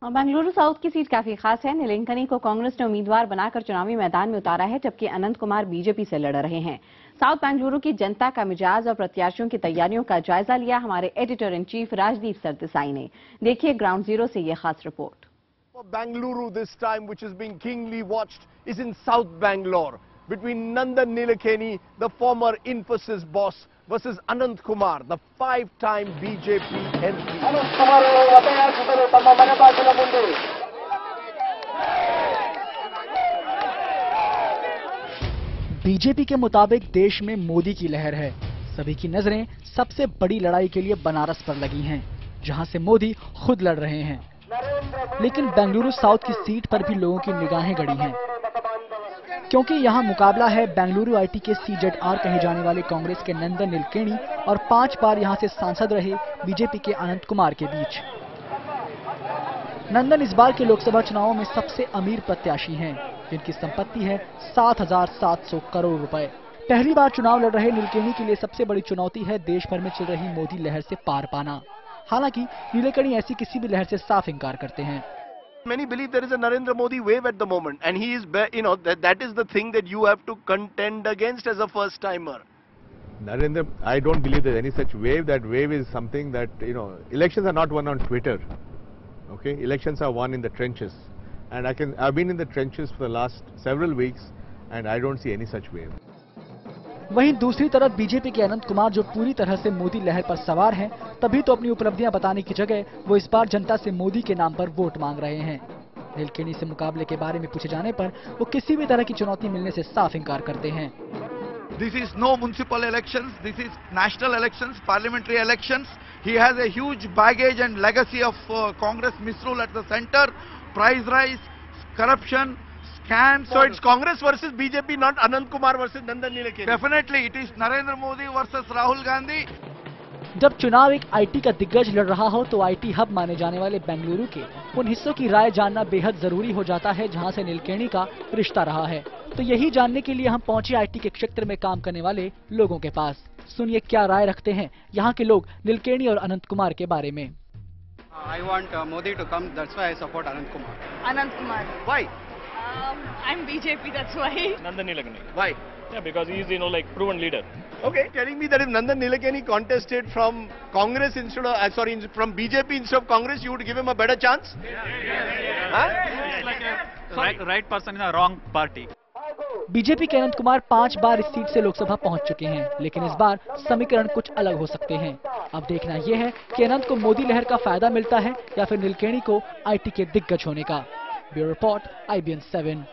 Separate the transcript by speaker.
Speaker 1: Bengaluru south की seat काफी खास है। नीलकंणी को कांग्रेस ने उम्मीदवार बनाकर चुनावी मैदान में उतारा है, जबकि अनंत कुमार बीजेपी से लड़ रहे हैं। साउथ बेंगलुरु की जनता का मिजाज और प्रत्याशियों की तैयारियों का जायजा लिया हमारे editor in chief Rajdeep Sardesai ने। देखिए ग्राउंड जीरो से ये खास report.
Speaker 2: Bengaluru this time, which is being keenly watched, is in South Bangalore between Nandan Nilekani, the former Infosys boss, versus Anant Kumar, the five-time BJP MP. Anant Kumar,
Speaker 3: BJP के मुताबिक देश में मोदी की लहर है। सभी की नजरें सबसे बड़ी लड़ाई के लिए बनारस पर लगी हैं, जहां से मोदी खुद लड़ रहे हैं। लेकिन बेंगलुरु साउथ की सीट पर भी लोगों की निगाहें गड़ी हैं, क्योंकि यहां मुकाबला है बेंगलुरु आईटी के CZR कहे जाने वाले कांग्रेस के नंदन नीलकेणी और 5 बार यहां से सांसद रहे बीजेपी के अनंत कुमार के बीच। नंदन इस बार के लोकसभा चुनावों में सबसे अमीर प्रत्याशी हैं, जिनकी संपत्ति है 7,700 करोड़ रुपए। पहली बार चुनाव लड़ रहे नीलकेणी के लिए सबसे बड़ी चुनौती है देश भर में चल रही मोदी लहर से पार पाना। हालांकि नीलकणी ऐसी किसी भी लहर से साफ इनकार करते हैं।
Speaker 2: Many believe there is a Narendra Modi wave at the moment, and he is, that is the thing that you have to contend against as a first timer.
Speaker 4: Narendra, I don't believe there's any such wave. That wave is something that, elections are not won on Twitter. Okay, elections are won in the trenches, and I've been in the trenches for the last several weeks, and I don't see any such wave.
Speaker 3: वहीं दूसरी तरफ BJP के अनंत कुमार, जो पूरी तरह से मोदी लहर पर सवार हैं, तभी तो अपनी उपलब्धियां बताने की जगह वो इस बार जनता से मोदी के नाम पर वोट मांग रहे हैं। नीलकेणी से मुकाबले के बारे में पूछे जाने पर वो किसी भी तरह की चुनौती मिलने से साफ इनकार करते हैं।
Speaker 5: This is no municipal elections, this is national elections, parliamentary elections. He has a huge baggage and legacy of Congress misrule at the center, price rise, corruption, scams.
Speaker 2: So it's Congress versus BJP, not Anant Kumar versus Nandan Nilekani.
Speaker 5: Definitely, it is Narendra Modi versus Rahul Gandhi.
Speaker 3: जब चुनाव एक IT का दिग्गज लड़ रहा हो तो IT hub माने जाने वाले बेंगलुरु के उन हिस्सों की राय जानना बेहद जरूरी हो जाता है, जहां से नीलकेणी का रिश्ता रहा है। तो यही जानने के लिए हम पहुंचे आईटी के क्षेत्र में काम करने वाले लोगों के पास। सुनिए क्या राय रखते हैं यहाँ के लोग नीलकेणी और अनंत कुमार के बारे में।
Speaker 6: I want Modi to come. That's why I support Anant Kumar.
Speaker 7: Anant Kumar.
Speaker 2: Why?
Speaker 7: I'm BJP. That's why.
Speaker 8: Nandan Nilekani.
Speaker 2: Why?
Speaker 8: Yeah, because he is, proven leader.
Speaker 2: Okay, telling me that if Nandan Nilekani contested from Congress instead of, from BJP instead of Congress, you would give him a better chance?
Speaker 8: Huh? He's like a right person in a wrong party.
Speaker 3: BJP के अनंत कुमार 5 बार इस seat से लोकसभा पहुंच चुके हैं, लेकिन इस बार समीकरण कुछ अलग हो सकते हैं। अब देखना यह है कि अनंत को मोदी लहर का फायदा मिलता है या फिर नीलकेणी को आईटी के दिग्गज होने का। Bureau report, IBN 7।